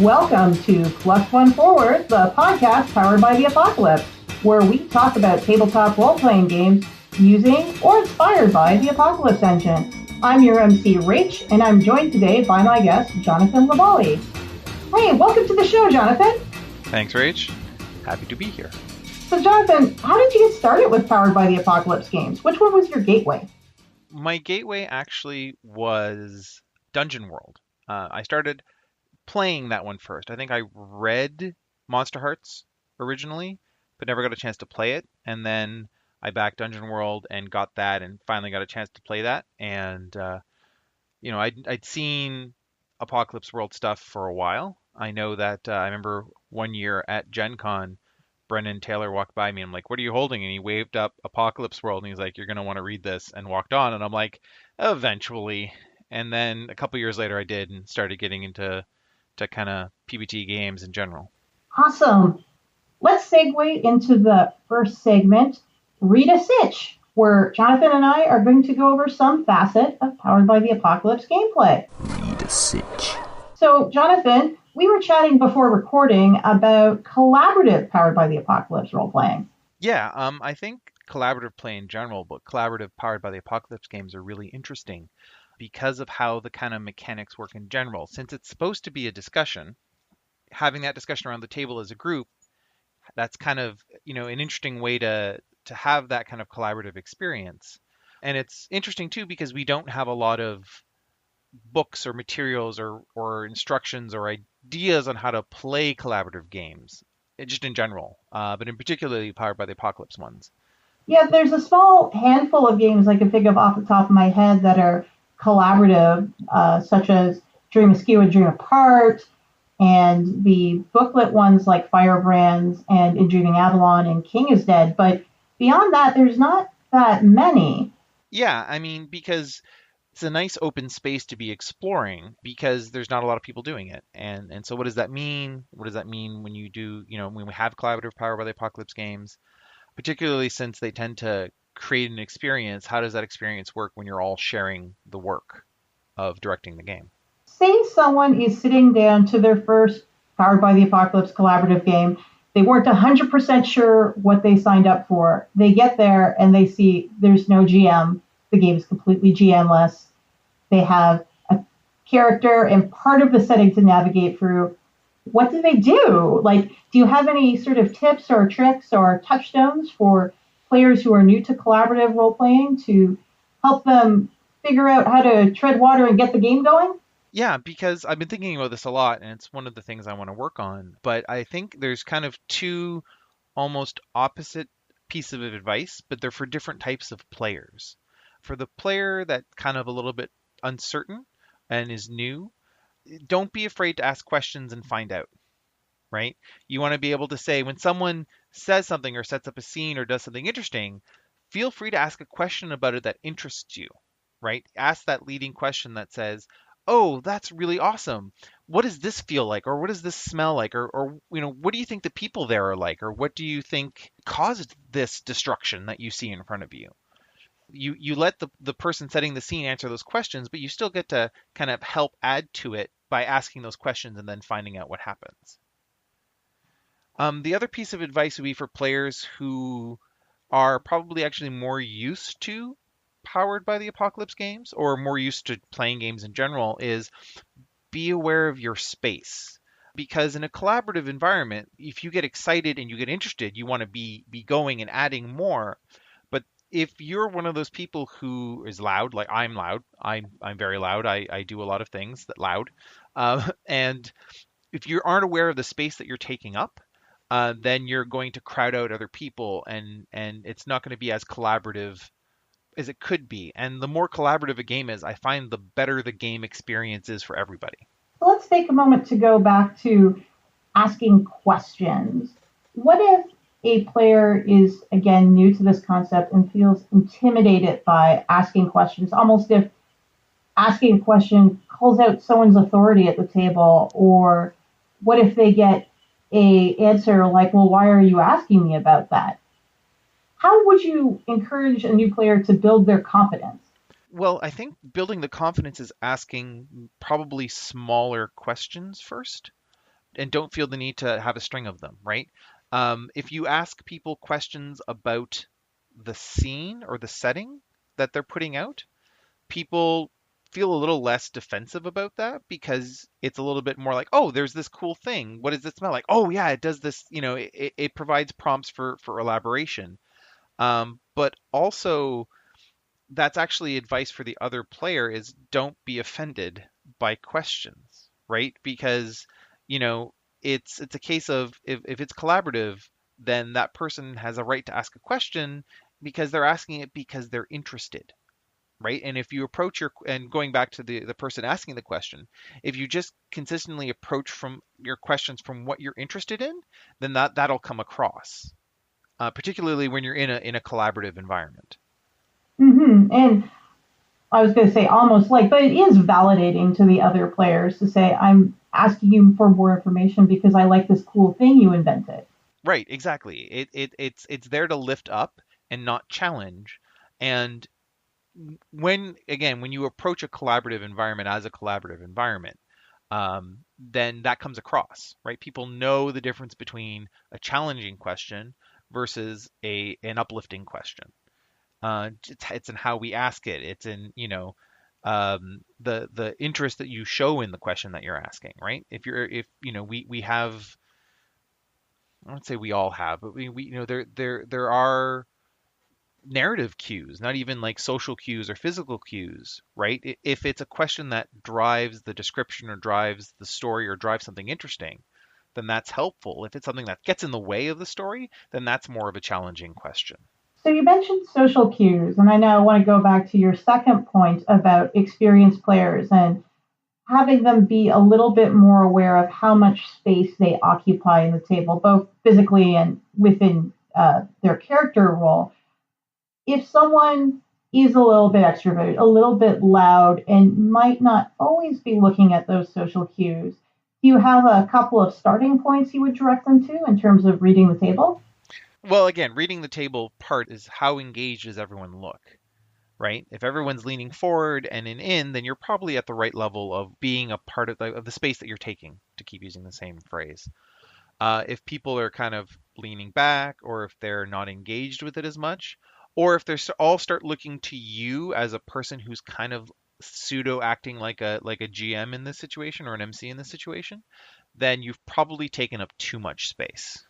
Welcome to Plus One Forward, the podcast powered by the Apocalypse, where we talk about tabletop role-playing games using or inspired by the Apocalypse engine. I'm your MC, Rach, and I'm joined today by my guest, Jonathan Lavallee. Hey, welcome to the show, Jonathan. Thanks, Rach. Happy to be here. So, Jonathan, how did you get started with Powered by the Apocalypse games? Which one was your gateway? My gateway actually was Dungeon World. I started playing that one first. I think I read Monster Hearts originally, but never got a chance to play it. And then I backed Dungeon World and got that, and finally got a chance to play that. And I'd seen Apocalypse World stuff for a while. I know that I remember one year at Gen Con, Brennan Taylor walked by me. I'm like, "What are you holding?" And he waved up Apocalypse World, and he's like, "You're gonna want to read this," and walked on. And I'm like, "Eventually." And then a couple years later, I did and started getting into kind of PBT games in general. Awesome. Let's segue into the first segment, Read a Sitch, where Jonathan and I are going to go over some facet of Powered by the Apocalypse gameplay. Read a Sitch. So, Jonathan, we were chatting before recording about collaborative Powered by the Apocalypse role-playing. Yeah, I think collaborative play in general, but collaborative Powered by the Apocalypse games are really interesting because of how the kind of mechanics work in general. Since it's supposed to be a discussion, having that discussion around the table as a group, that's kind of, an interesting way to have that kind of collaborative experience. And it's interesting too because we don't have a lot of books or materials or instructions or ideas on how to play collaborative games, just in general, but in particularly Powered by the Apocalypse ones. Yeah, there's a small handful of games I can think of off the top of my head that are collaborative, such as Dream Askew and Dream Apart, and the booklet ones like Firebrands and In Dreaming Avalon and King is Dead. But beyond that, there's not that many. Yeah, because it's a nice open space to be exploring because there's not a lot of people doing it. And so what does that mean? What does that mean when you do, when we have collaborative Powered by the Apocalypse games, particularly since they tend to create an experience? How does that experience work when you're all sharing the work of directing the game? Say someone is sitting down to their first Powered by the Apocalypse collaborative game. They weren't 100% sure what they signed up for. They get there and they see there's no GM. The game is completely GM-less. They have a character and part of the setting to navigate through. What do they do? Do you have any sort of tips or tricks or touchstones for players who are new to collaborative role-playing to help them figure out how to tread water and get the game going? Yeah, because I've been thinking about this a lot, and it's one of the things I want to work on. But I think there's kind of two almost opposite pieces of advice, but they're for different types of players. For the player that's kind of a little bit uncertain and is new, don't be afraid to ask questions and find out, right? You want to be able to say when someone says something or sets up a scene or does something interesting, feel free to ask a question about it that interests you, right? Ask that leading question that says, "Oh, that's really awesome. What does this feel like? Or what does this smell like? Or what do you think the people there are like? Or what do you think caused this destruction that you see in front of you?" You let the person setting the scene answer those questions, but you still get to kind of help add to it by asking those questions and then finding out what happens. The other piece of advice would be for players who are probably actually more used to Powered by the Apocalypse games or more used to playing games in general is be aware of your space. Because in a collaborative environment, if you get excited and you get interested, you want to be going and adding more. But if you're one of those people who is loud, like I'm loud, I'm very loud. I do a lot of things that loud. And if you aren't aware of the space that you're taking up, then you're going to crowd out other people and it's not going to be as collaborative as it could be. And the more collaborative a game is, I find the better the game experience is for everybody. Let's take a moment to go back to asking questions. What if a player is, again, new to this concept and feels intimidated by asking questions, almost if asking a question calls out someone's authority at the table? Or what if they get an answer like, "Well, why are you asking me about that?" How would you encourage a new player to build their confidence? Well, I think building the confidence is asking probably smaller questions first. and don't feel the need to have a string of them, right? If you ask people questions about the scene or the setting that they're putting out, people feel a little less defensive about that because it's a little bit more like, oh, there's this cool thing. What does it smell like? Oh, yeah, it does this. It provides prompts for elaboration. But also, that's actually advice for the other player is don't be offended by questions, right? Because, you know, it's a case of if it's collaborative, then that person has a right to ask a question because they're asking it because they're interested, right? And if you approach and going back to the person asking the question, if you just consistently approach from your questions from what you're interested in, then that'll come across, particularly when you're in a collaborative environment. And I was going to say almost like, but it is validating to the other players to say, I'm asking you for more information because I like this cool thing you invented. Right, exactly. It's there to lift up and not challenge. And when you approach a collaborative environment as a collaborative environment, then that comes across, right? People know the difference between a challenging question versus a an uplifting question. It's in how we ask it. It's in, the interest that you show in the question that you're asking, right? If we have, I won't say we all have, but we there are narrative cues, not even like social cues or physical cues, right? If it's a question that drives the description or drives the story or drives something interesting, then that's helpful. If it's something that gets in the way of the story, then that's more of a challenging question. So you mentioned social cues, and I now want to go back to your second point about experienced players and having them be a little bit more aware of how much space they occupy in the table, both physically and within their character role. If someone is a little bit extroverted, a little bit loud, and might not always be looking at those social cues, do you have a couple of starting points you would direct them to in terms of reading the table? Well, again, reading the table part is how engaged does everyone look, right? If everyone's leaning forward and in, then you're probably at the right level of being a part of the space that you're taking, to keep using the same phrase. If people are kind of leaning back, or if they're not engaged with it as much, or if all start looking to you as a person who's kind of pseudo acting like a GM in this situation or an MC in this situation, then you've probably taken up too much space.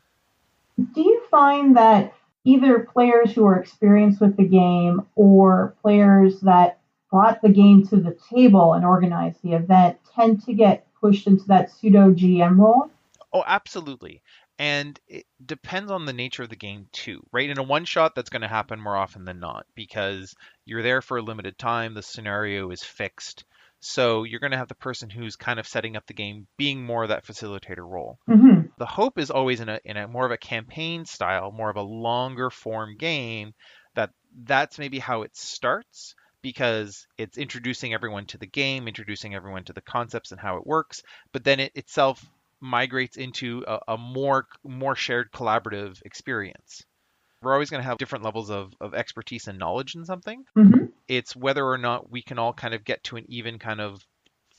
Do you find that either players who are experienced with the game or players that brought the game to the table and organized the event tend to get pushed into that pseudo GM role? Oh, absolutely. And it depends on the nature of the game too, right? In a one shot, that's going to happen more often than not because you're there for a limited time, the scenario is fixed. So you're going to have the person who's kind of setting up the game being more of that facilitator role. Mm-hmm. The hope is always in a more of a campaign style, more of a longer form game, that's maybe how it starts because it's introducing everyone to the game, introducing everyone to the concepts and how it works, but then it itself migrates into a more shared collaborative experience. We're always going to have different levels of expertise and knowledge in something. Mm-hmm. It's whether or not we can all kind of get to an even kind of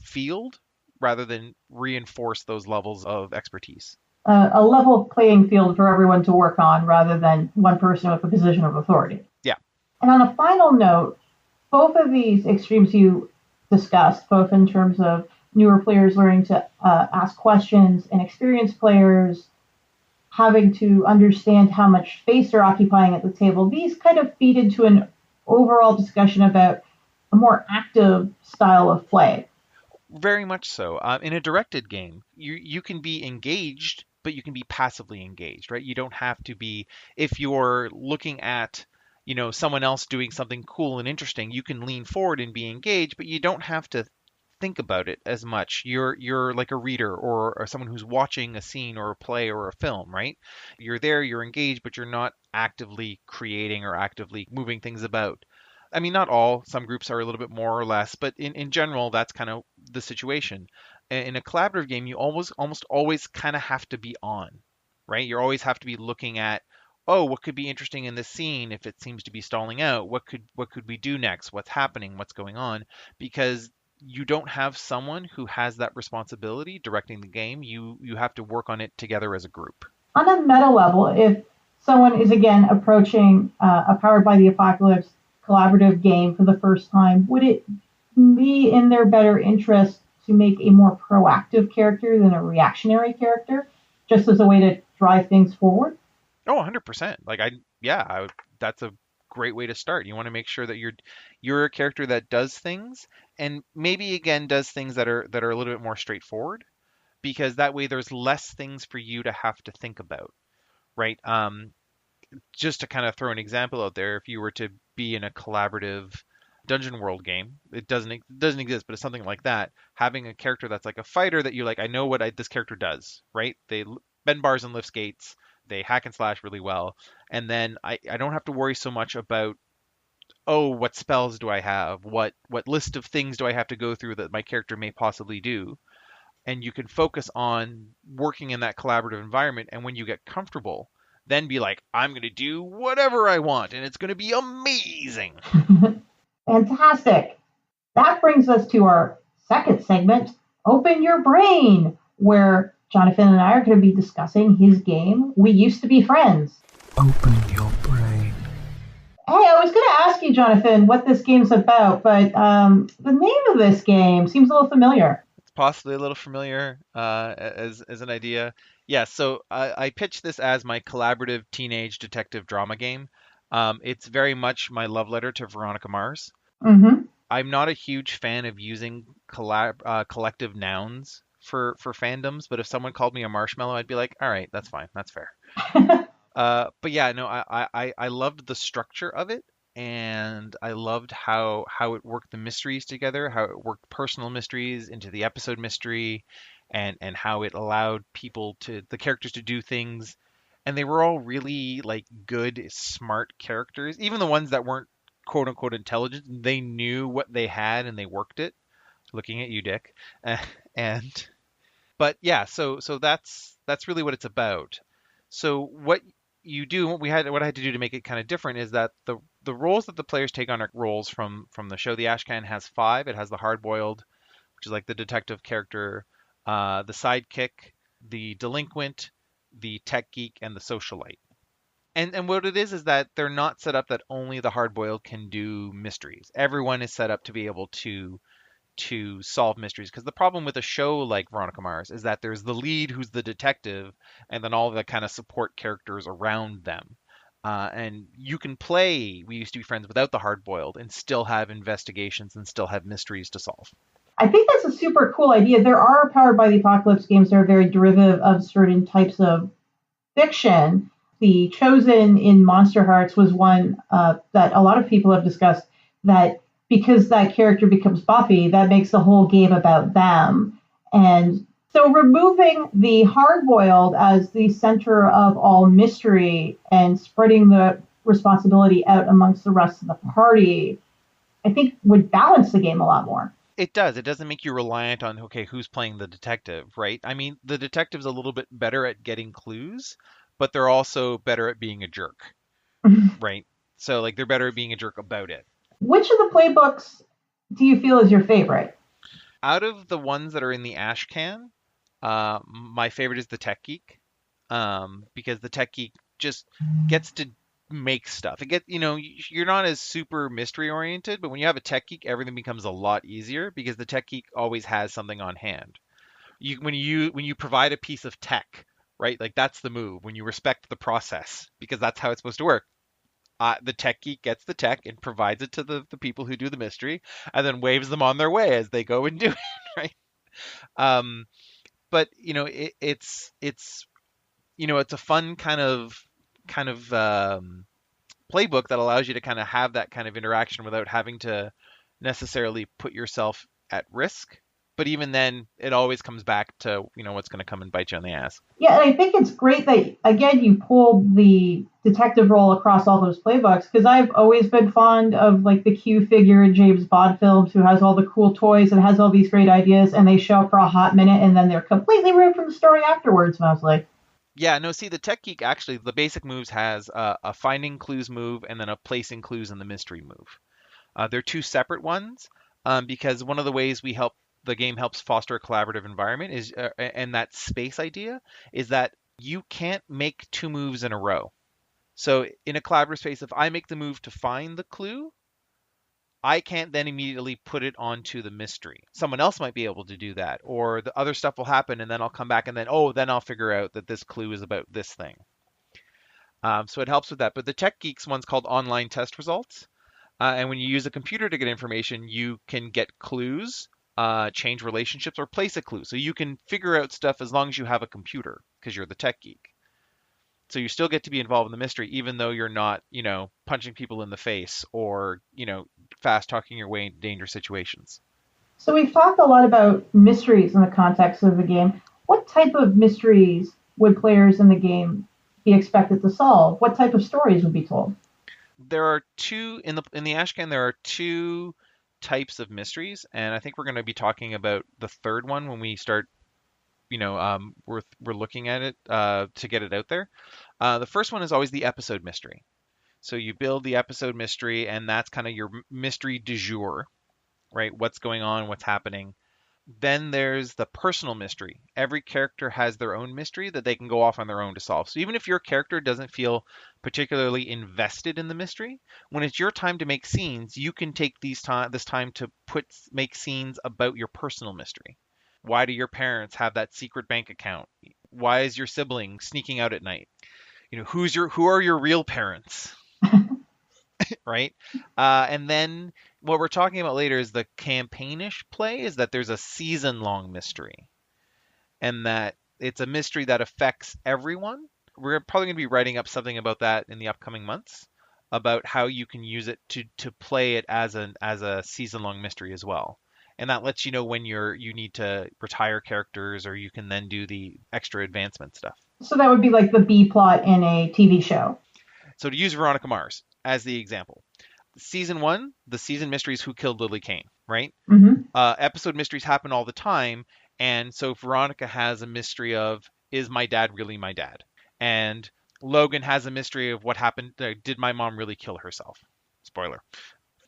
field rather than reinforce those levels of expertise. A level playing field for everyone to work on rather than one person with a position of authority. Yeah. And on a final note, both of these extremes you discussed, both in terms of newer players learning to ask questions and experienced players having to understand how much space they're occupying at the table, these kind of feed into an overall discussion about a more active style of play. Very much so. In a directed game, you can be engaged, but you can be passively engaged, right? You don't have to be, if you're looking at, someone else doing something cool and interesting, you can lean forward and be engaged, but you don't have to think about it as much. You're like a reader or someone who's watching a scene or a play or a film, right? You're there, you're engaged, but you're not actively creating or actively moving things about. I mean, not all. Some groups are a little bit more or less, but in general, that's kind of the situation. In a collaborative game, you almost always kind of have to be on, right? You always have to be looking at, oh, what could be interesting in this scene if it seems to be stalling out? What could we do next? What's happening? What's going on? Because you don't have someone who has that responsibility directing the game. You have to work on it together as a group. On a meta level, if someone is again approaching a Powered by the Apocalypse collaborative game for the first time, would it be in their better interest to make a more proactive character than a reactionary character, just as a way to drive things forward? Oh, 100%. That's a great way to start. You want to make sure that you're a character that does things, and maybe again does things that are a little bit more straightforward, because that way there's less things for you to have to think about, right? Just to kind of throw an example out there, if you were to be in a collaborative Dungeon World game, it doesn't exist, but it's something like that. Having a character that's like a fighter that you like, I know what this character does, right? They bend bars and lift gates. They hack and slash really well, and then I don't have to worry so much about, oh, what spells do I have? What list of things do I have to go through that my character may possibly do? And you can focus on working in that collaborative environment. And when you get comfortable, then be like, I'm going to do whatever I want, and it's going to be amazing. Fantastic. That brings us to our second segment, Open Your Brain, where Jonathan and I are going to be discussing his game, We Used to Be Friends. Open your brain. Hey, I was going to ask you, Jonathan, what this game's about, but the name of this game seems a little familiar. It's possibly a little familiar as an idea. Yeah, so I pitched this as my collaborative teenage detective drama game. It's very much my love letter to Veronica Mars. Mm-hmm. I'm not a huge fan of using collective nouns for fandoms, but if someone called me a marshmallow, I'd be like, all right, that's fine, that's fair. But yeah, no, I loved the structure of it, and I loved how it worked the mysteries together, how it worked personal mysteries into the episode mystery, and how it allowed the characters to do things, and they were all really like good, smart characters, even the ones that weren't quote unquote intelligent. They knew what they had and they worked it. Looking at you, Dick. And but yeah, so that's really what it's about. So what you do, what I had to do to make it kind of different is that the roles that the players take on are roles from the show. The Ashcan has 5. It has the hard-boiled, which is like the detective character, the sidekick, the delinquent, the tech geek, and the socialite. And what it is that they're not set up that only the hard-boiled can do mysteries. Everyone is set up to be able to solve mysteries, because the problem with a show like Veronica Mars is that there's the lead who's the detective, and then all the kind of support characters around them. And you can play We Used to Be Friends without the hard-boiled and still have investigations and still have mysteries to solve. I think that's a super cool idea. There are Powered by the Apocalypse games that are very derivative of certain types of fiction. The Chosen in Monster Hearts was one that a lot of people have discussed, that because that character becomes Buffy, that makes the whole game about them. And so removing the hard-boiled as the center of all mystery and spreading the responsibility out amongst the rest of the party, I think would balance the game a lot more. It does. It doesn't make you reliant on, okay, who's playing the detective, right? I mean, the detective's a little bit better at getting clues, but they're also better at being a jerk, right? So, like, they're better at being a jerk about it. Which of the playbooks do you feel is your favorite? Out of the ones that are in the ashcan, my favorite is the tech geek, because the tech geek just gets to make stuff. You're not as super mystery oriented, but when you have a tech geek, everything becomes a lot easier because the tech geek always has something on hand. When you provide a piece of tech, right? Like, that's the move. When you respect the process, because that's how it's supposed to work. The tech geek gets the tech and provides it to the people who do the mystery, and then waves them on their way as they go and do it, right? But it's a fun kind of playbook that allows you to kind of have that kind of interaction without having to necessarily put yourself at risk. But even then, it always comes back to what's going to come and bite you on the ass. Yeah, and I think it's great that, again, you pulled the detective role across all those playbooks, because I've always been fond of, like, the Q figure in James Bond films who has all the cool toys and has all these great ideas, and they show up for a hot minute, and then they're completely removed from the story afterwards, and I was like... Yeah, no, see, the tech geek, actually, the basic moves has a finding clues move and then a placing clues in the mystery move. They're 2 separate ones. because one of the ways the game helps foster a collaborative environment is, and that space idea is that you can't make two moves in a row. So in a collaborative space, if I make the move to find the clue, I can't then immediately put it onto the mystery. Someone else might be able to do that, or the other stuff will happen, and then I'll come back and then, oh, then I'll figure out that this clue is about this thing. So it helps with that. But the Tech Geeks one's called online test results. And when you use a computer to get information, you can get clues, change relationships, or place a clue. So you can figure out stuff as long as you have a computer, because you're the tech geek. So you still get to be involved in the mystery, even though you're not, punching people in the face or, fast talking your way into dangerous situations. So we've talked a lot about mysteries in the context of the game. What type of mysteries would players in the game be expected to solve? What type of stories would be told? There are two in the ashcan. There are two types of mysteries, and I think we're going to be talking about the third one when we start. We're looking at it to get it out there. The first one is always the episode mystery. So you build the episode mystery, and that's kind of your mystery du jour, right? What's going on, what's happening. Then there's the personal mystery. Every character has their own mystery that they can go off on their own to solve. So even if your character doesn't feel particularly invested in the mystery, when it's your time to make scenes, you can take this time to make scenes about your personal mystery. Why do your parents have that secret bank account? Why is your sibling sneaking out at night? Who are your real parents? Right? And then what we're talking about later is the campaignish play, is that there's a season-long mystery, and that it's a mystery that affects everyone. We're probably going to be writing up something about that in the upcoming months, about how you can use it to play it as a season-long mystery as well. And that lets you know when you need to retire characters, or you can then do the extra advancement stuff. So that would be like the B plot in a TV show. So to use Veronica Mars as the example, season 1, the season mystery is who killed Lily Kane, right? Mm-hmm. Episode mysteries happen all the time, and so Veronica has a mystery of, is my dad really my dad? And Logan has a mystery of what happened. Did my mom really kill herself? Spoiler.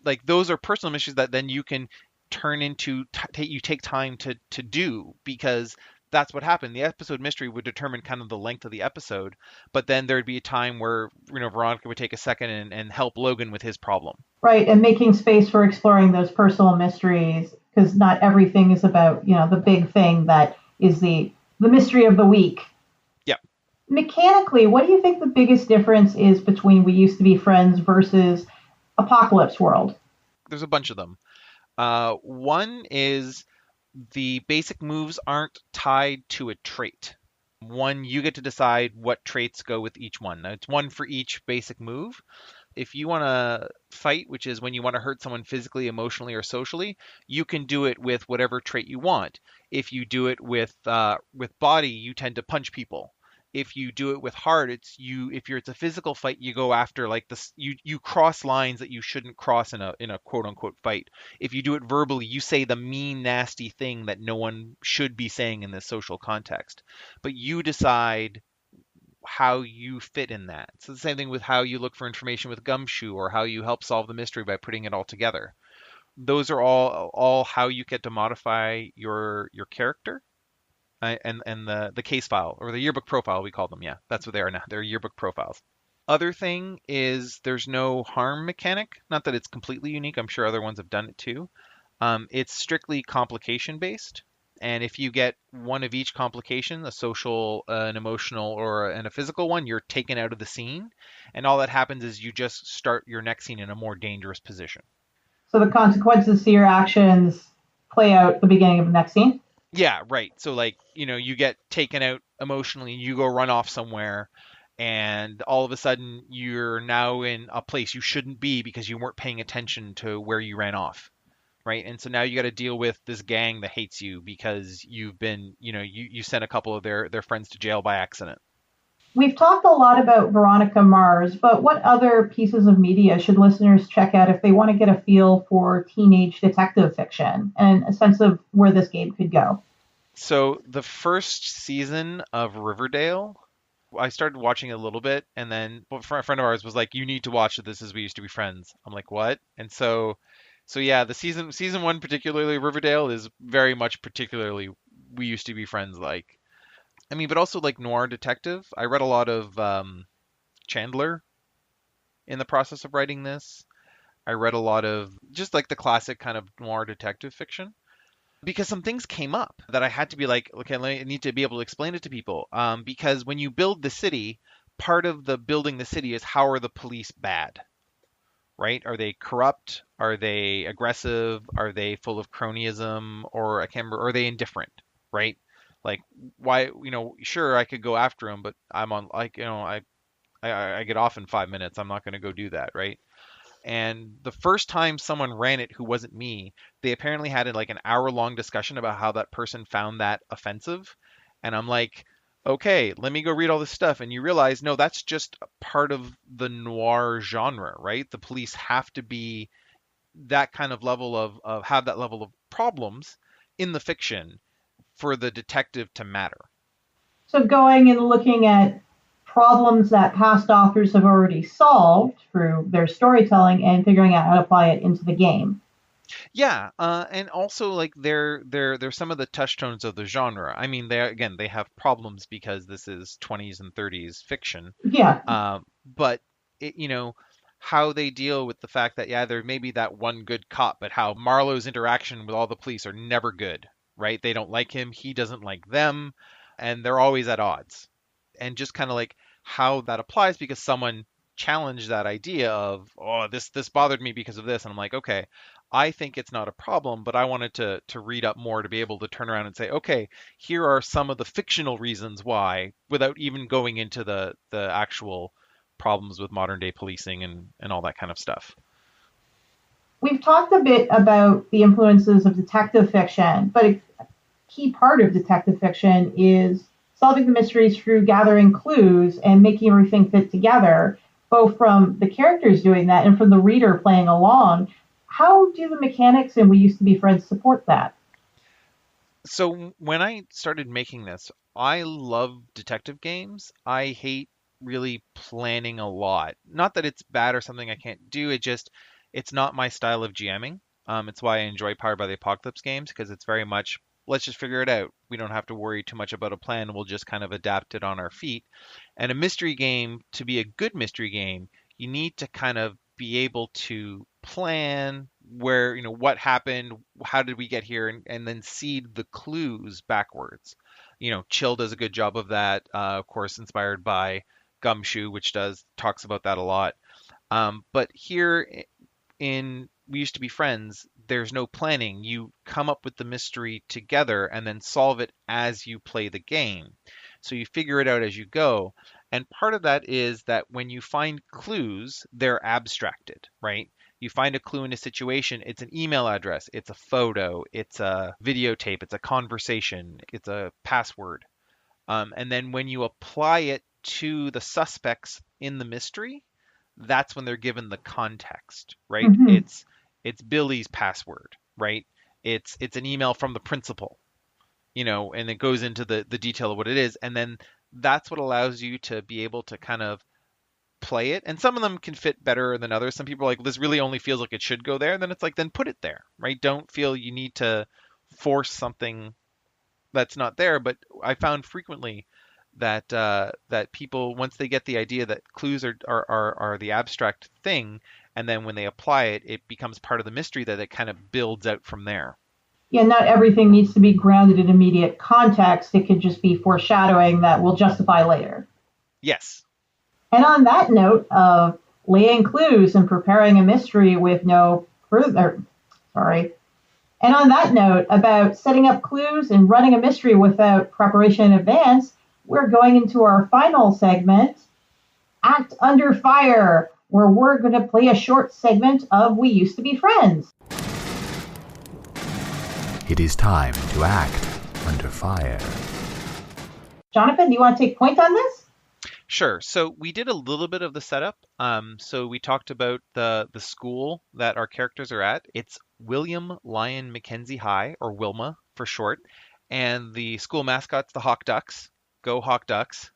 Like, those are personal mysteries that then you can turn into you take time to do, because that's what happened. The episode mystery would determine kind of the length of the episode, but then there'd be a time where Veronica would take a second and help Logan with his problem. Right, and making space for exploring those personal mysteries, because not everything is about the big thing that is the mystery of the week. Yeah. Mechanically, what do you think the biggest difference is between We Used to Be Friends versus Apocalypse World? There's a bunch of them. One is the basic moves aren't tied to a trait. One, you get to decide what traits go with each one. Now, it's one for each basic move. If you want to fight, which is when you want to hurt someone physically, emotionally, or socially, you can do it with whatever trait you want. If you do it with body, you tend to punch people. If you do it with heart, it's a physical fight, you go after like this. You cross lines that you shouldn't cross in a quote unquote fight. If you do it verbally, you say the mean, nasty thing that no one should be saying in this social context. But you decide how you fit in that. So the same thing with how you look for information with Gumshoe, or how you help solve the mystery by putting it all together. Those are all how you get to modify your character. And the case file, or the yearbook profile, we call them. Yeah, that's what they are now. They're yearbook profiles. Other thing is there's no harm mechanic. Not that it's completely unique. I'm sure other ones have done it too. It's strictly complication based. And if you get one of each complication, a social, an emotional, and a physical one, you're taken out of the scene. And all that happens is you just start your next scene in a more dangerous position. So the consequences to your actions play out at the beginning of the next scene? Yeah, right. So like, you get taken out emotionally, you go run off somewhere, and all of a sudden you're now in a place you shouldn't be because you weren't paying attention to where you ran off. Right. And so now you got to deal with this gang that hates you because you've been, you sent a couple of their friends to jail by accident. We've talked a lot about Veronica Mars, but what other pieces of media should listeners check out if they want to get a feel for teenage detective fiction and a sense of where this game could go? So the first season of Riverdale, I started watching a little bit, and then a friend of ours was like, you need to watch it. This is We Used to Be Friends. I'm like, what? And so So yeah, the season one, particularly Riverdale, is very much particularly We Used to Be Friends like. I mean, but also like noir detective. I read a lot of Chandler in the process of writing this. I read a lot of just like the classic kind of noir detective fiction because some things came up that I had to be like, okay, I need to be able to explain it to people. Because when you build the city, part of the building the city is how are the police bad, right? Are they corrupt? Are they aggressive? Are they full of cronyism? Or I can't remember, are they indifferent, right? Like why, sure I could go after them, but I'm on like, I get off in 5 minutes. I'm not going to go do that, right? And the first time someone ran it who wasn't me, they apparently had like an hour-long discussion about how that person found that offensive. And I'm like, okay, let me go read all this stuff. And you realize, no, that's just part of the noir genre, right? The police have to be that kind of level of have that level of problems in the fiction for the detective to matter. So going and looking at problems that past authors have already solved through their storytelling and figuring out how to apply it into the game. Yeah, and also like they're some of the touchstones of the genre. I mean, they have problems because this is 20s and 30s fiction. Yeah. But it, how they deal with the fact that yeah, there may be that one good cop, but how Marlowe's interaction with all the police are never good, right? They don't like him, he doesn't like them, and they're always at odds. And just kind of like how that applies because someone challenged that idea of, oh, this bothered me because of this, and I'm like, okay, I think it's not a problem, but I wanted to read up more to be able to turn around and say, okay, here are some of the fictional reasons why, without even going into the actual problems with modern day policing and all that kind of stuff. We've talked a bit about the influences of detective fiction, but a key part of detective fiction is solving the mysteries through gathering clues and making everything fit together, both from the characters doing that and from the reader playing along. How do the mechanics in We Used to Be Friends support that? So when I started making this, I love detective games. I hate really planning a lot. Not that it's bad or something I can't do. It's not my style of GMing. It's why I enjoy Powered by the Apocalypse games because it's very much let's just figure it out. We don't have to worry too much about a plan. We'll just kind of adapt it on our feet. And a mystery game, to be a good mystery game, you need to kind of be able to plan where, what happened, how did we get here, and then seed the clues backwards. Chill does a good job of that, of course, inspired by Gumshoe, which talks about that a lot. But here in We Used to Be Friends, there's no planning. You come up with the mystery together and then solve it as you play the game. So you figure it out as you go. And part of that is that when you find clues, they're abstracted, right? You find a clue in a situation, it's an email address, it's a photo, it's a videotape, it's a conversation, it's a password. And then when you apply it to the suspects in the mystery, that's when they're given the context, right? Mm-hmm. It's Billy's password, right? It's an email from the principal, and it goes into the detail of what it is, and then that's what allows you to be able to kind of play it. And some of them can fit better than others. Some people are like, this really only feels like it should go there. And then it's like, then put it there, right? Don't feel you need to force something that's not there. But I found frequently that people once they get the idea that clues are the abstract thing, and then when they apply it, it becomes part of the mystery that it kind of builds out from there. Yeah, not everything needs to be grounded in immediate context. It could just be foreshadowing that will justify later. Yes. And on that note of laying clues and preparing a mystery with no further, sorry. And on that note about setting up clues and running a mystery without preparation in advance, we're going into our final segment, Act Under Fire, where we're going to play a short segment of We Used to Be Friends. It is time to act under fire. Jonathan, do you want to take point on this? Sure. So we did a little bit of the setup. So we talked about the school that our characters are at. It's William Lyon Mackenzie High, or Wilma for short. And the school mascot's the Hawk Ducks. Go Hawk Ducks.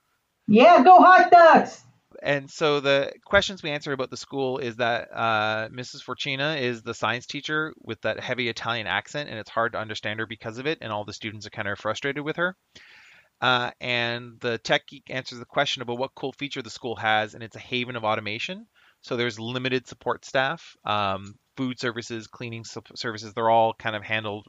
Yeah, go Hot Ducks! And so the questions we answer about the school is that Mrs. Fortuna is the science teacher with that heavy Italian accent, and it's hard to understand her because of it, and all the students are kind of frustrated with her. And the tech geek answers the question about what cool feature the school has, and it's a haven of automation. So there's limited support staff, food services, cleaning services. They're all kind of handled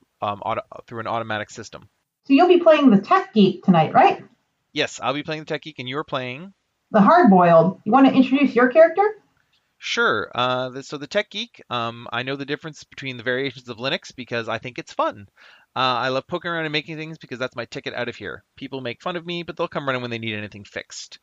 through an automatic system. So you'll be playing the tech geek tonight, right? Yes, I'll be playing the tech geek, and you're playing the hard-boiled. You want to introduce your character? Sure. So the tech geek, I know the difference between the variations of Linux because I think it's fun. I love poking around and making things because that's my ticket out of here. People make fun of me, but they'll come running when they need anything fixed.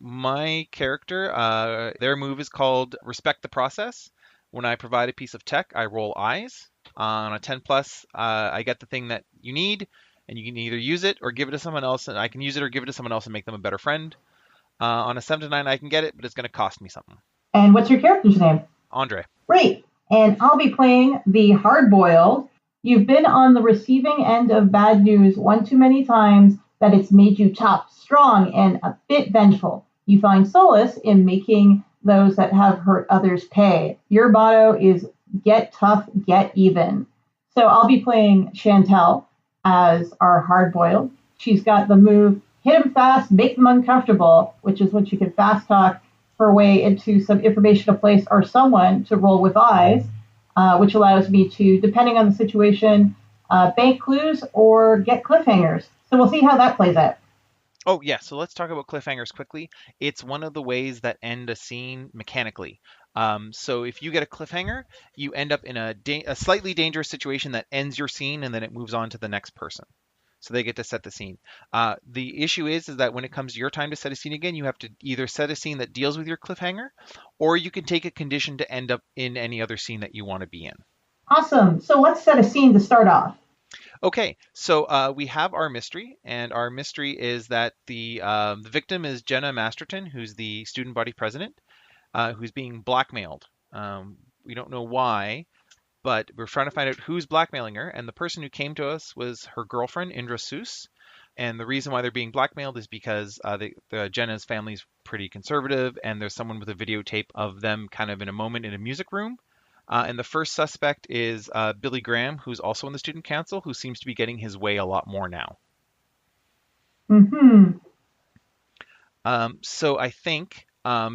My character, their move is called Respect the Process. When I provide a piece of tech, I roll eyes. On a 10 plus, I get the thing that you need, and you can either use it or give it to someone else, and I can use it or give it to someone else and make them a better friend. On a 7 to 9, I can get it, but it's going to cost me something. And what's your character's name? Andre. Great. And I'll be playing the hard-boiled. You've been on the receiving end of bad news one too many times that it's made you tough, strong, and a bit vengeful. You find solace in making those that have hurt others pay. Your motto is get tough, get even. So I'll be playing Chantel as our hard-boiled. She's got the move, hit them fast, make them uncomfortable, which is when she can fast talk her way into some information, a place, or someone to roll with eyes, which allows me to, depending on the situation, bank clues or get cliffhangers. So we'll see how that plays out. Oh, yeah. So let's talk about cliffhangers quickly. It's one of the ways that end a scene mechanically. So if you get a cliffhanger, you end up in a slightly dangerous situation that ends your scene, and then it moves on to the next person. So they get to set the scene. The issue is that when it comes to your time to set a scene again, you have to either set a scene that deals with your cliffhanger, or you can take a condition to end up in any other scene that you want to be in. Awesome. So let's set a scene to start off. Okay, so we have our mystery, and our mystery is that the victim is Jenna Masterton, who's the student body president, who's being blackmailed. We don't know why, but we're trying to find out who's blackmailing her, and the person who came to us was her girlfriend, Indra Seuss. And the reason why they're being blackmailed is because Jenna's family's pretty conservative, and there's someone with a videotape of them kind of in a moment in a music room. And the first suspect is Billy Graham, who's also in the student council, who seems to be getting his way a lot more now. Mm-hmm. So I think,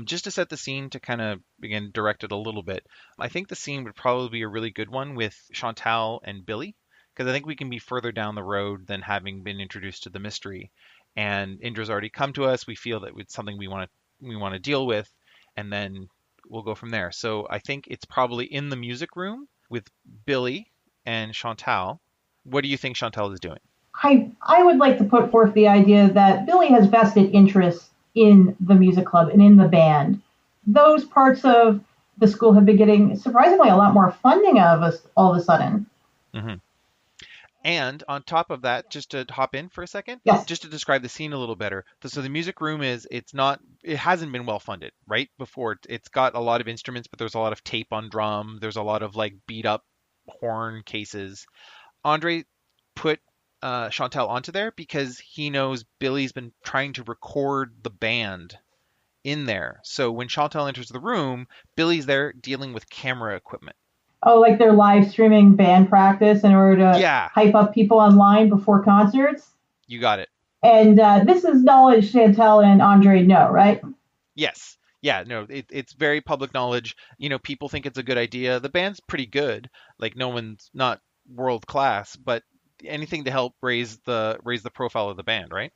just to set the scene to kind of, again, direct it a little bit, I think the scene would probably be a really good one with Chantal and Billy, because I think we can be further down the road than having been introduced to the mystery. And Indra's already come to us. We feel that it's something we want to deal with, and then we'll go from there. So I think it's probably in the music room with Billy and Chantal. What do you think Chantal is doing? I would like to put forth the idea that Billy has vested interest in the music club and in the band. Those parts of the school have been getting surprisingly a lot more funding out of us all of a sudden. Mm-hmm. And on top of that, just to hop in for a second, yes. Just to describe the scene a little better. So the music room it hasn't been well funded, right? Before it's got a lot of instruments, but there's a lot of tape on drum. There's a lot of like beat up horn cases. Andre put Chantal onto there because he knows Billy's been trying to record the band in there. So when Chantal enters the room, Billy's there dealing with camera equipment. Oh, like they're live streaming band practice in order to hype up people online before concerts? You got it. And this is knowledge Chantal and Andre know, right? Yes. Yeah, no, it's very public knowledge. You know, people think it's a good idea. The band's pretty good. Like, no one's not world class, but anything to help raise the profile of the band, right?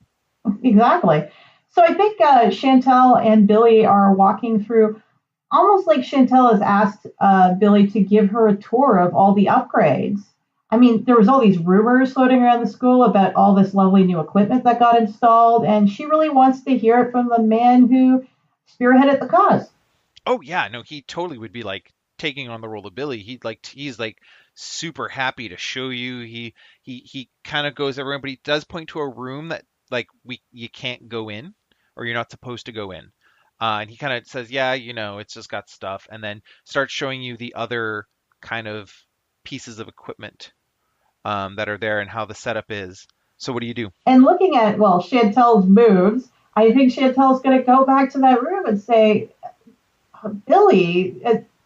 Exactly. So I think Chantal and Billy are walking through, almost like Chantal has asked Billy to give her a tour of all the upgrades. I mean, there was all these rumors floating around the school about all this lovely new equipment that got installed, and she really wants to hear it from the man who spearheaded the cause. Oh yeah, no, he totally would be like taking on the role of Billy. He's like super happy to show you. He kind of goes everywhere, but he does point to a room that like you can't go in, or you're not supposed to go in. And he kind of says, yeah, you know, it's just got stuff, and then starts showing you the other kind of pieces of equipment that are there and how the setup is. So what do you do? And looking at, Chantal's moves, I think Chantel's going to go back to that room and say, Billy,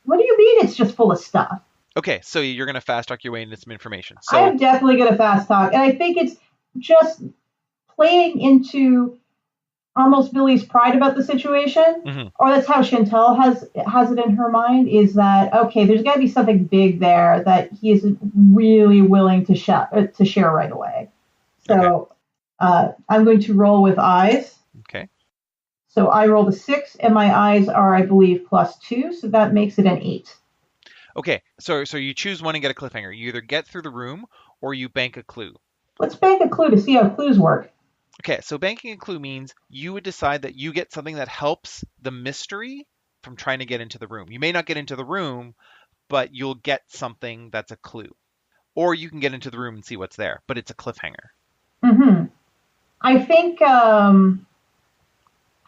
what do you mean it's just full of stuff? Okay, so you're going to fast talk your way into some information. So I'm definitely going to fast talk. And I think it's just playing into almost Billy's pride about the situation, or that's how Chantel has it in her mind, is that, okay, there's got to be something big there that he isn't really willing to share right away. So I'm going to roll with eyes. Okay. So I rolled a 6, and my eyes are, I believe, +2, so that makes it an 8. Okay, so you choose one and get a cliffhanger. You either get through the room or you bank a clue. Let's bank a clue to see how clues work. Okay, so banking a clue means you would decide that you get something that helps the mystery from trying to get into the room. You may not get into the room, but you'll get something that's a clue. Or you can get into the room and see what's there, but it's a cliffhanger. I think I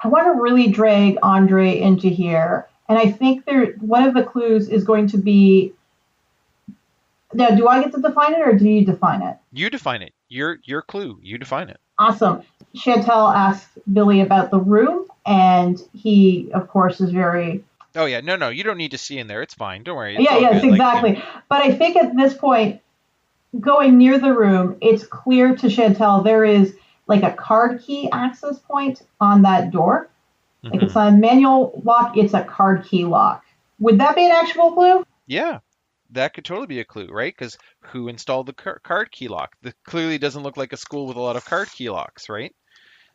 want to really drag Andre into here. And I think one of the clues is going to be... Now, do I get to define it, or do you define it? You define it. Your clue. You define it. Awesome. Chantel asks Billy about the room, and he, of course, is very... Oh, yeah. No, you don't need to see in there. It's fine. Don't worry. Yes, exactly. Like, But I think at this point, going near the room, it's clear to Chantel there is like a card key access point on that door. Like it's not a manual lock, it's a card key lock. Would that be an actual clue? Yeah. That could totally be a clue, right? Because who installed the card key lock? That clearly doesn't look like a school with a lot of card key locks, right?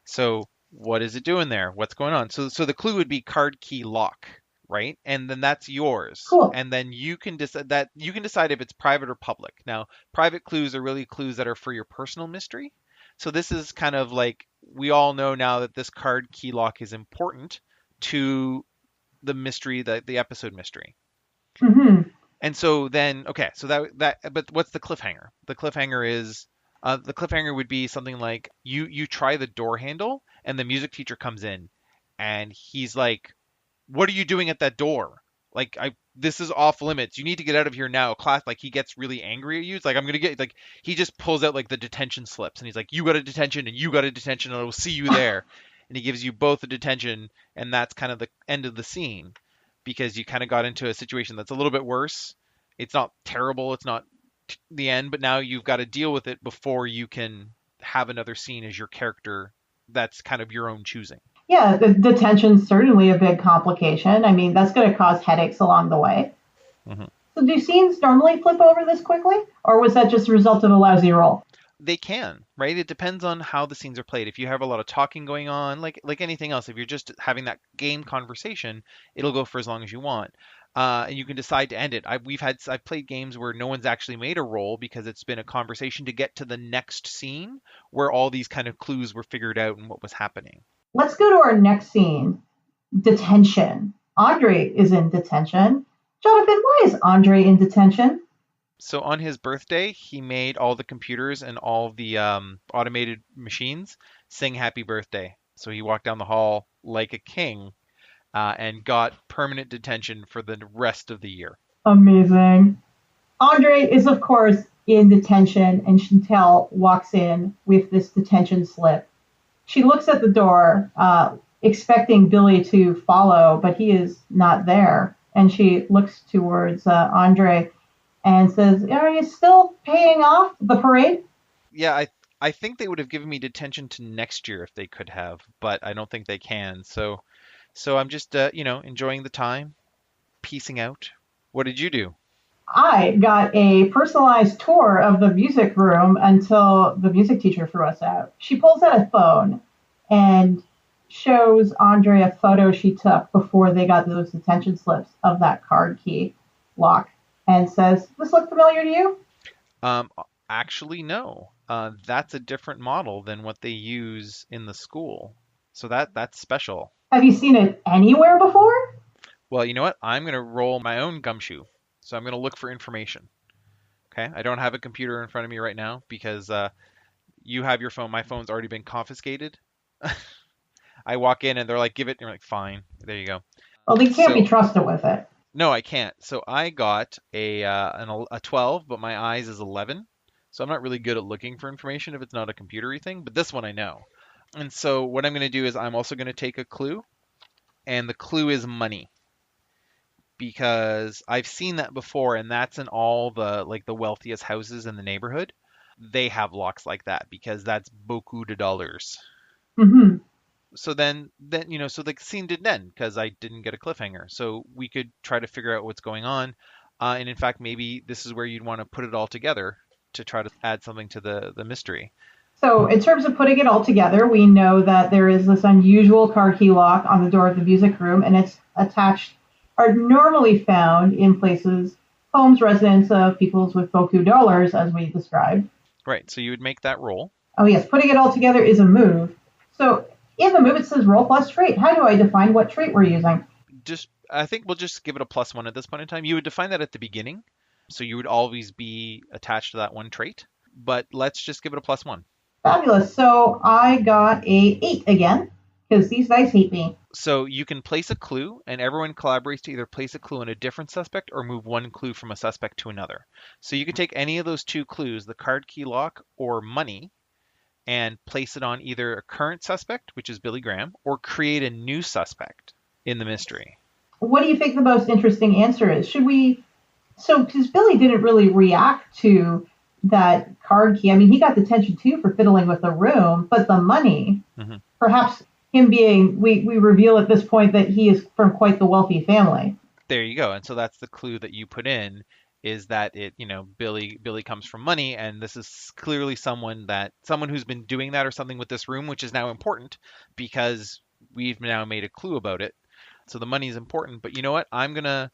So what is it doing there? What's going on? So the clue would be card key lock, right? And then that's yours. Cool. And then you can decide if it's private or public. Now, private clues are really clues that are for your personal mystery. So this is kind of like, we all know now that this card key lock is important to the mystery, the episode mystery. And so then, okay, so but what's the cliffhanger? The cliffhanger would be something like you try the door handle and the music teacher comes in and he's like, "What are you doing at that door? Like, this is off limits. You need to get out of here now." Class, like, he gets really angry at you. It's like, I'm gonna get, like, he just pulls out like the detention slips and he's like, "You got a detention and you got a detention and I will see you there." And he gives you both a detention, and that's kind of the end of the scene, because you kind of got into a situation that's a little bit worse. It's not terrible. It's not the end, but now you've got to deal with it before you can have another scene as your character that's kind of your own choosing. Yeah, the detention's certainly a big complication. I mean, that's going to cause headaches along the way. So do scenes normally flip over this quickly? Or was that just a result of a lousy roll? They can, right? It depends on how the scenes are played. If you have a lot of talking going on, like anything else, if you're just having that game conversation, it'll go for as long as you want. And you can decide to end it. I've played games where no one's actually made a roll because it's been a conversation to get to the next scene where all these kind of clues were figured out and what was happening. Let's go to our next scene. Detention. Andre is in detention. Jonathan, why is Andre in detention? So on his birthday, he made all the computers and all the automated machines sing happy birthday. So he walked down the hall like a king and got permanent detention for the rest of the year. Amazing. Andre is, of course, in detention, and Chantel walks in with this detention slip. She looks at the door, expecting Billy to follow, but he is not there. And she looks towards Andre and says, "Are you still paying off the parade?" Yeah, I think they would have given me detention to next year if they could have, but I don't think they can. So I'm just, enjoying the time, piecing out. What did you do? I got a personalized tour of the music room until the music teacher threw us out. She pulls out a phone and shows Andre a photo she took before they got those detention slips of that card key lock and says, "This look familiar to you?" Actually, no. That's a different model than what they use in the school. So that's special. Have you seen it anywhere before? Well, you know what? I'm going to roll my own gumshoe. So I'm going to look for information. Okay? I don't have a computer in front of me right now because you have your phone. My phone's already been confiscated. I walk in and they're like, "Give it." And you're like, "Fine." There you go. Well, they can't be trusted with it. No, I can't. So I got a 12, but my eyes is 11. So I'm not really good at looking for information if it's not a computery thing. But this one I know. And so what I'm going to do is I'm also going to take a clue, and the clue is money. Because I've seen that before, and that's in all the the wealthiest houses in the neighborhood. They have locks like that because that's beaucoup de dollars. Mm-hmm. So then so the scene didn't end because I didn't get a cliffhanger. So we could try to figure out what's going on, and in fact, maybe this is where you'd want to put it all together to try to add something to the mystery. So in terms of putting it all together, we know that there is this unusual card key lock on the door of the music room, and it's attached, are normally found in places, homes, residence of peoples with beaucoup dollars, as we described. Right. So you would make that roll. Oh yes, putting it all together is a move. So in the move it says roll plus trait. How do I define what trait we're using? I think we'll just give it a +1 at this point in time. You would define that at the beginning, so you would always be attached to that one trait. But let's just give it a +1. Fabulous. So I got a 8 again, because these dice hate me. So you can place a clue, and everyone collaborates to either place a clue on a different suspect or move one clue from a suspect to another. So you can take any of those two clues, the card key lock or money, and place it on either a current suspect, which is Billy Graham, or create a new suspect in the mystery. What do you think the most interesting answer is? Because Billy didn't really react to that card key. I mean, he got detention too for fiddling with the room, but the money, perhaps him being, we reveal at this point that he is from quite the wealthy family. There you go. And so that's the clue that you put in, is that Billy comes from money, and this is clearly someone who's been doing that or something with this room, which is now important because we've now made a clue about it. So the money is important, but you know what? I'm gonna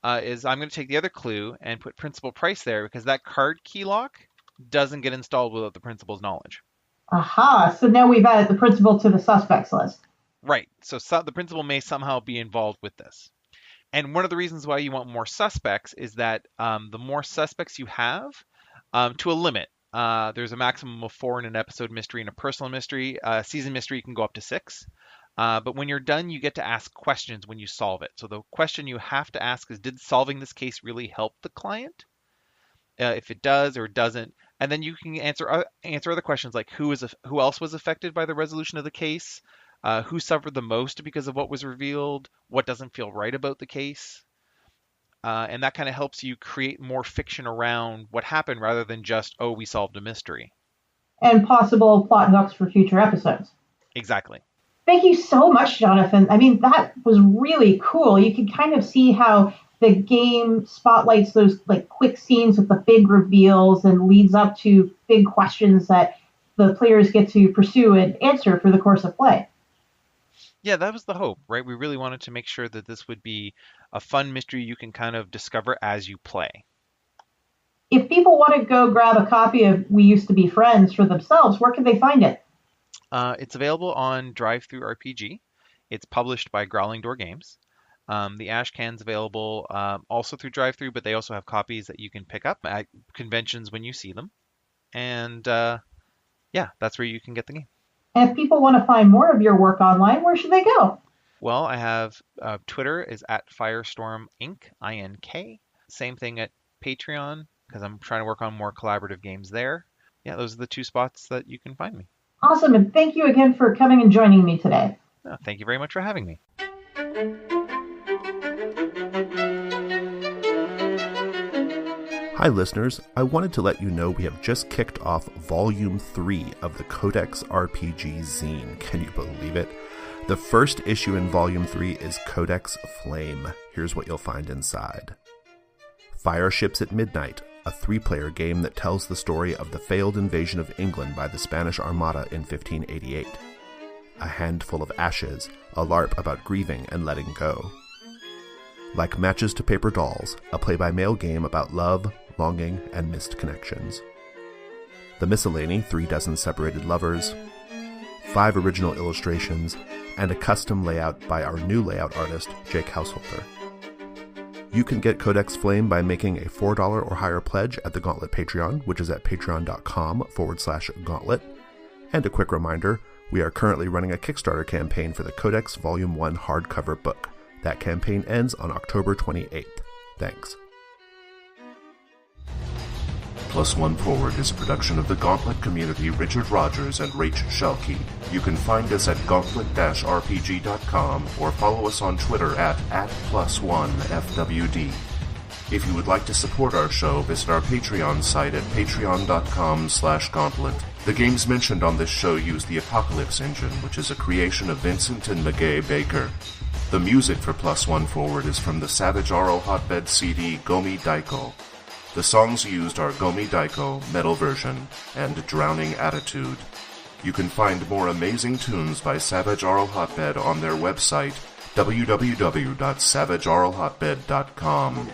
take the other clue and put principal price there, because that card key lock doesn't get installed without the principal's knowledge. Aha! So now we've added the principal to the suspects list. Right. So the principal may somehow be involved with this. And one of the reasons why you want more suspects is that the more suspects you have, to a limit. There's a maximum of 4 in an episode mystery and a personal mystery. Season mystery can go up to 6. But when you're done, you get to ask questions when you solve it. So the question you have to ask is, did solving this case really help the client? If it does or doesn't. And then you can answer other questions like who else was affected by the resolution of the case? Who suffered the most because of what was revealed? What doesn't feel right about the case? And that kind of helps you create more fiction around what happened rather than just, oh, we solved a mystery. And possible plot hooks for future episodes. Exactly. Thank you so much, Jonathan. I mean, that was really cool. You can kind of see how the game spotlights those quick scenes with the big reveals and leads up to big questions that the players get to pursue and answer for the course of play. Yeah, that was the hope, right? We really wanted to make sure that this would be a fun mystery you can kind of discover as you play. If people want to go grab a copy of We Used to Be Friends for themselves, where can they find it? It's available on Drive-Thru RPG. It's published by Growling Door Games. The ashcan's available also through Drive-Thru, but they also have copies that you can pick up at conventions when you see them. And yeah, that's where you can get the game. And if people want to find more of your work online, where should they go? Well, I have Twitter is at Firestorm Inc. INK. Same thing at Patreon, because I'm trying to work on more collaborative games there. Yeah, those are the 2 spots that you can find me. Awesome, and thank you again for coming and joining me today. Oh, thank you very much for having me. Hi listeners, I wanted to let you know we have just kicked off Volume 3 of the Codex RPG zine. Can you believe it? The first issue in Volume 3 is Codex Flame. Here's what you'll find inside. Fire Ships at Midnight, a 3-player game that tells the story of the failed invasion of England by the Spanish Armada in 1588. A Handful of Ashes, a LARP about grieving and letting go. Like Matches to Paper Dolls, a play-by-mail game about love, longing, and missed connections. The Miscellany, 3 dozen separated lovers, 5 original illustrations, and a custom layout by our new layout artist, Jake Householder. You can get Codex Flame by making a $4 or higher pledge at the Gauntlet Patreon, which is at patreon.com/gauntlet. And a quick reminder, we are currently running a Kickstarter campaign for the Codex Volume 1 hardcover book. That campaign ends on October 28th. Thanks. Plus One Forward is a production of the Gauntlet community, Richard Rogers and Rach Shelkey. You can find us at gauntlet-rpg.com or follow us on Twitter at @+1FWD. If you would like to support our show, visit our Patreon site at patreon.com/gauntlet. The games mentioned on this show use the Apocalypse engine, which is a creation of Vincent and Magay Baker. The music for Plus One Forward is from the Savage Aro Hotbed CD, Gomi Daiko. The songs used are Gomi Daiko, Metal Version, and Drowning Attitude. You can find more amazing tunes by Savage Aro Hotbed on their website, www.savagearohotbed.com.